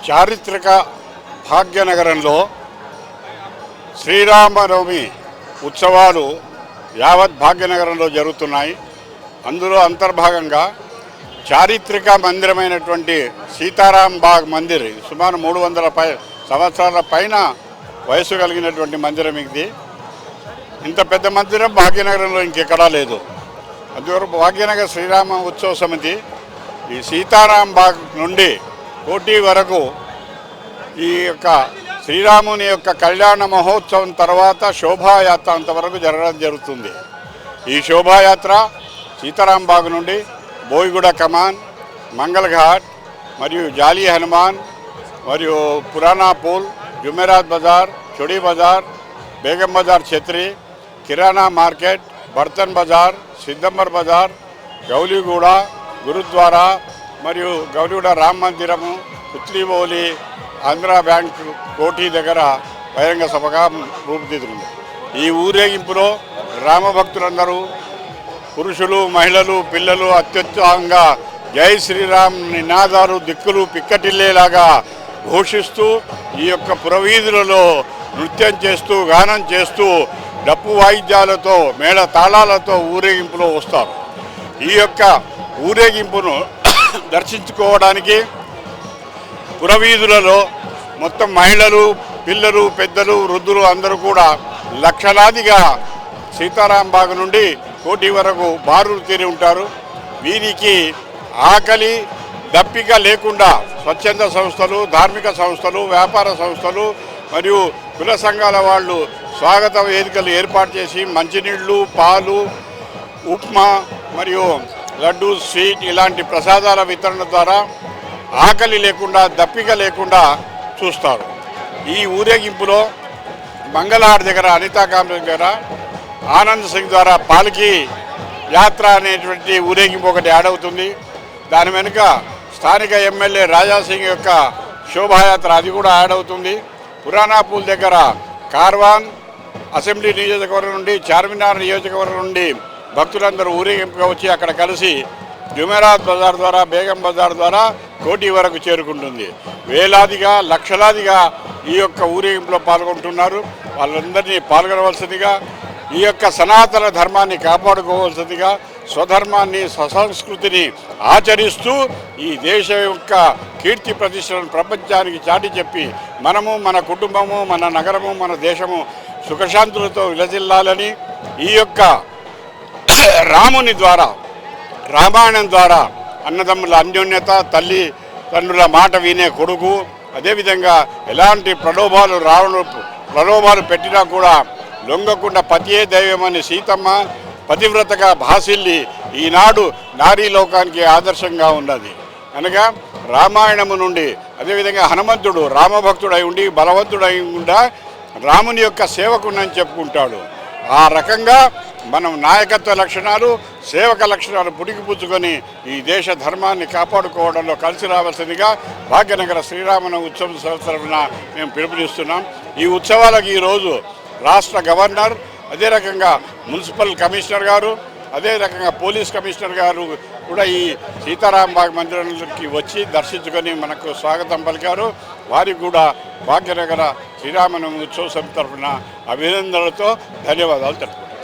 చారిత్రక భాగ్యనగరంలో శ్రీరామనవమి ఉత్సవాలు యావత్ భాగ్యనగరంలో జరుగుతున్నాయి. అందులో అంతర్భాగంగా చారిత్రక మందిరమైనటువంటి సీతారాం బాగ్ మందిర్ సుమారు 300 సంవత్సరాల పైన వయసు కలిగినటువంటి మందిరం ఇది. ఇంత పెద్ద మందిరం భాగ్యనగరంలో ఇంకెక్కడా లేదు. అందువరకు భాగ్యనగర్ శ్రీరామ ఉత్సవ సమితి ఈ సీతారాం బాగ్ నుండి కోటి వరకు ఈ యొక్క శ్రీరాముని యొక్క కళ్యాణ మహోత్సవం తర్వాత శోభాయాత్ర అంతవరకు జరగడం జరుగుతుంది. ఈ శోభాయాత్ర సీతారాం బాగ్ నుండి బోయిగూడ కమాన్, మంగళఘాట్ మరియు జాలి హనుమాన్ మరియు పురాణా పూల్, జుమెరాత్ బజార్, చొడి బజార్, బేగం బజార్ ఛత్రి, కిరాణా మార్కెట్, బర్తన్ బజార్, సిద్దంబర్ బజార్, గౌలీగూడ గురుద్వారా మరియు గౌలీగూడ రామ్ మందిరము, పుత్లీబౌలి, ఆంధ్రా బ్యాంక్ కోటి దగ్గర బహిరంగ సభగా రూపుదిద్దుకుంది. ఈ ఊరేగింపులో రామభక్తులందరూ పురుషులు, మహిళలు, పిల్లలు అత్యుత్సాహంగా జై శ్రీరామ్ నినాదాలు దిక్కులు పిక్కటిల్లేలాగా ఘోషిస్తూ ఈ యొక్క పురవీధులలో నృత్యం చేస్తూ గానం చేస్తూ డప్పు వాయిద్యాలతో మేళ తాళాలతో ఊరేగింపులో వస్తారు. ఈ యొక్క ఊరేగింపును దర్శించుకోవడానికి పురవీధులలో మొత్తం మహిళలు, పిల్లలు, పెద్దలు, వృద్ధులు అందరూ కూడా లక్షలాదిగా సీతారాం బాగ్ నుండి కోటి వరకు బారులు తీరి ఉంటారు. వీరికి ఆకలి దప్పిక లేకుండా స్వచ్ఛంద సంస్థలు, ధార్మిక సంస్థలు, వ్యాపార సంస్థలు మరియు కుల సంఘాల వాళ్ళు స్వాగత వేదికలు ఏర్పాటు చేసి మంచినీళ్ళు, పాలు, ఉప్మా మరియు లడ్డు, స్వీట్ ఇలాంటి ప్రసాదాల వితరణ ద్వారా ఆకలి లేకుండా దప్పిక లేకుండా చూస్తారు. ఈ ఊరేగింపులో మంగళహార్ దగ్గర అనితా కాంప్లెక్స్ దగ్గర ఆనంద్ సింగ్ ద్వారా పాల్కీ యాత్ర అనేటువంటి ఊరేగింపు ఒకటి యాడ్ అవుతుంది. దాని వెనుక స్థానిక ఎమ్మెల్యే రాజాసింగ్ యొక్క శోభాయాత్ర అది కూడా యాడ్ అవుతుంది. పురాణా పూల్ దగ్గర కార్వాన్ అసెంబ్లీ నియోజకవర్గం నుండి, చార్మినార్ నియోజకవర్గం నుండి భక్తులందరూ ఊరేగింపుగా వచ్చి అక్కడ కలిసి జుమెరాత్ బజార్ ద్వారా, బేగం బజార్ ద్వారా కోటి వరకు చేరుకుంటుంది. వేలాదిగా లక్షలాదిగా ఈ యొక్క ఊరేగింపులో పాల్గొంటున్నారు. వాళ్ళందరినీ పాల్గొనవలసిందిగా, ఈ యొక్క సనాతన ధర్మాన్ని కాపాడుకోవాల్సిందిగా, స్వధర్మాన్ని స్వసంస్కృతిని ఆచరిస్తూ ఈ దేశం యొక్క కీర్తి ప్రతిష్టలను ప్రపంచానికి చాటి చెప్పి మనము, మన కుటుంబము, మన నగరము, మన దేశము సుఖశాంతులతో విలజిల్లాలని ఈ యొక్క రాముని ద్వారా, రామాయణం ద్వారా అన్నదమ్ముల అన్యోన్యత, తల్లి తండ్రుల మాట వినే కొడుకు, అదేవిధంగా ఎలాంటి ప్రలోభాలు పెట్టినా కూడా లొంగకుండా పతియే దైవమని సీతమ్మ పతివ్రతగా భాసిల్లి ఈనాడు నారీ లోకానికి ఆదర్శంగా ఉన్నది. అనగా రామాయణము నుండి అదేవిధంగా హనుమంతుడు రామభక్తుడై ఉండి బలవంతుడై ఉండా రాముని యొక్క సేవకునని చెప్పుకుంటాడు. ఆ రకంగా మనం నాయకత్వ లక్షణాలు, సేవక లక్షణాలు పుడికిపుచ్చుకొని ఈ దేశ ధర్మాన్ని కాపాడుకోవడంలో కలిసి రావాల్సిందిగా భాగ్యనగర శ్రీరామనవమి ఉత్సవం తరఫున మేము పిలుపునిస్తున్నాం. ఈ ఉత్సవాలకు ఈరోజు రాష్ట్ర గవర్నర్, అదే రకంగా మున్సిపల్ కమిషనర్ గారు, అదే రకంగా పోలీస్ కమిషనర్ గారు కూడా ఈ సీతారాం బాగ్ మందిరానికి వచ్చి దర్శించుకొని మనకు స్వాగతం పలికారు. వారికి కూడా భాగ్యనగర శ్రీరామనవమి ఉత్సవం తరఫున అభినందనలతో ధన్యవాదాలు తెలుపుతున్నాను.